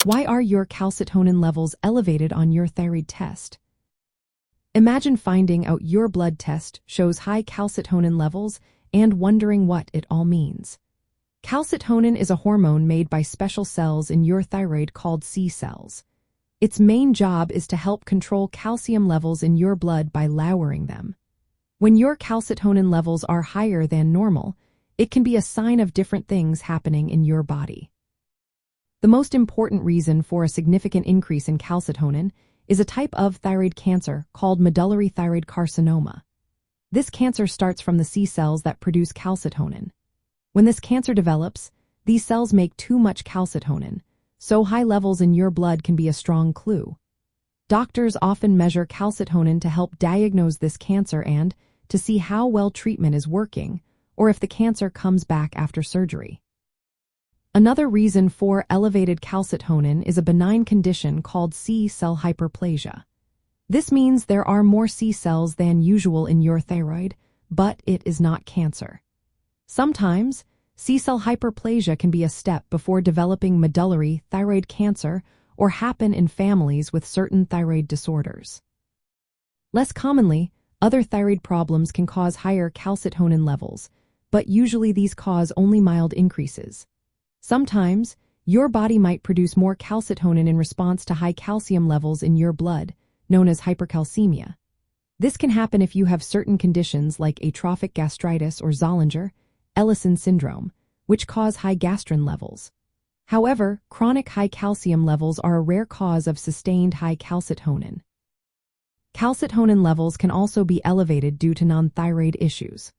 Why are your calcitonin levels elevated on your thyroid test? Imagine finding out your blood test shows high calcitonin levels and wondering what it all means. Calcitonin is a hormone made by special cells in your thyroid called C cells. Its main job is to help control calcium levels in your blood by lowering them. When your calcitonin levels are higher than normal, it can be a sign of different things happening in your body. The most important reason for a significant increase in calcitonin is a type of thyroid cancer called medullary thyroid carcinoma. This cancer starts from the C cells that produce calcitonin. When this cancer develops, these cells make too much calcitonin, so high levels in your blood can be a strong clue. Doctors often measure calcitonin to help diagnose this cancer and to see how well treatment is working, or if the cancer comes back after surgery. Another reason for elevated calcitonin is a benign condition called C-cell hyperplasia. This means there are more C cells than usual in your thyroid, but it is not cancer. Sometimes, C-cell hyperplasia can be a step before developing medullary thyroid cancer or happen in families with certain thyroid disorders. Less commonly, other thyroid problems can cause higher calcitonin levels, but usually these cause only mild increases. Sometimes, your body might produce more calcitonin in response to high calcium levels in your blood, known as hypercalcemia. This can happen if you have certain conditions like atrophic gastritis or Zollinger-Ellison syndrome, which cause high gastrin levels. However, chronic high calcium levels are a rare cause of sustained high calcitonin. Calcitonin levels can also be elevated due to non-thyroid issues.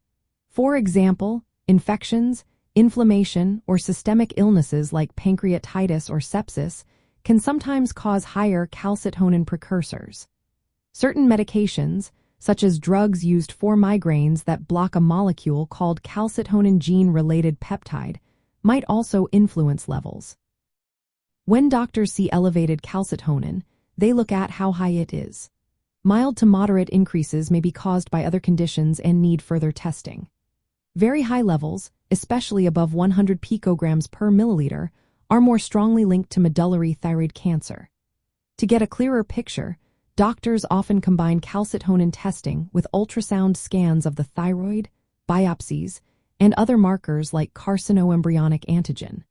For example, infections, inflammation, or systemic illnesses like pancreatitis or sepsis can sometimes cause higher calcitonin precursors. Certain medications, such as drugs used for migraines that block a molecule called calcitonin gene-related peptide, might also influence levels. When doctors see elevated calcitonin, they look at how high it is. Mild to moderate increases may be caused by other conditions and need further testing. Very high levels, especially above 100 picograms per milliliter, are more strongly linked to medullary thyroid cancer. To get a clearer picture, doctors often combine calcitonin testing with ultrasound scans of the thyroid, biopsies, and other markers like carcinoembryonic antigen.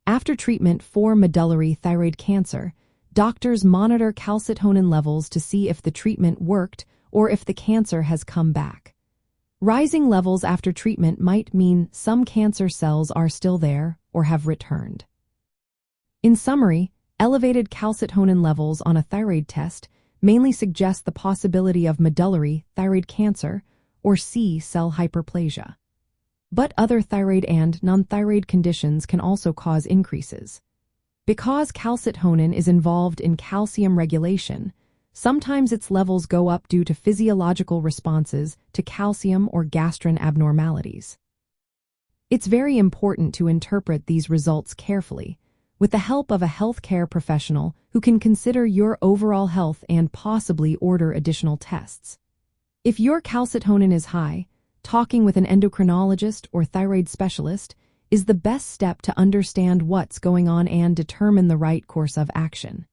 After treatment for medullary thyroid cancer, doctors monitor calcitonin levels to see if the treatment worked or if the cancer has come back. Rising levels after treatment might mean some cancer cells are still there or have returned. In summary, elevated calcitonin levels on a thyroid test mainly suggest the possibility of medullary thyroid cancer or C-cell hyperplasia. But other thyroid and non-thyroid conditions can also cause increases. Because calcitonin is involved in calcium regulation, sometimes its levels go up due to physiological responses to calcium or gastrin abnormalities. It's very important to interpret these results carefully, with the help of a healthcare professional who can consider your overall health and possibly order additional tests. If your calcitonin is high, talking with an endocrinologist or thyroid specialist is the best step to understand what's going on and determine the right course of action.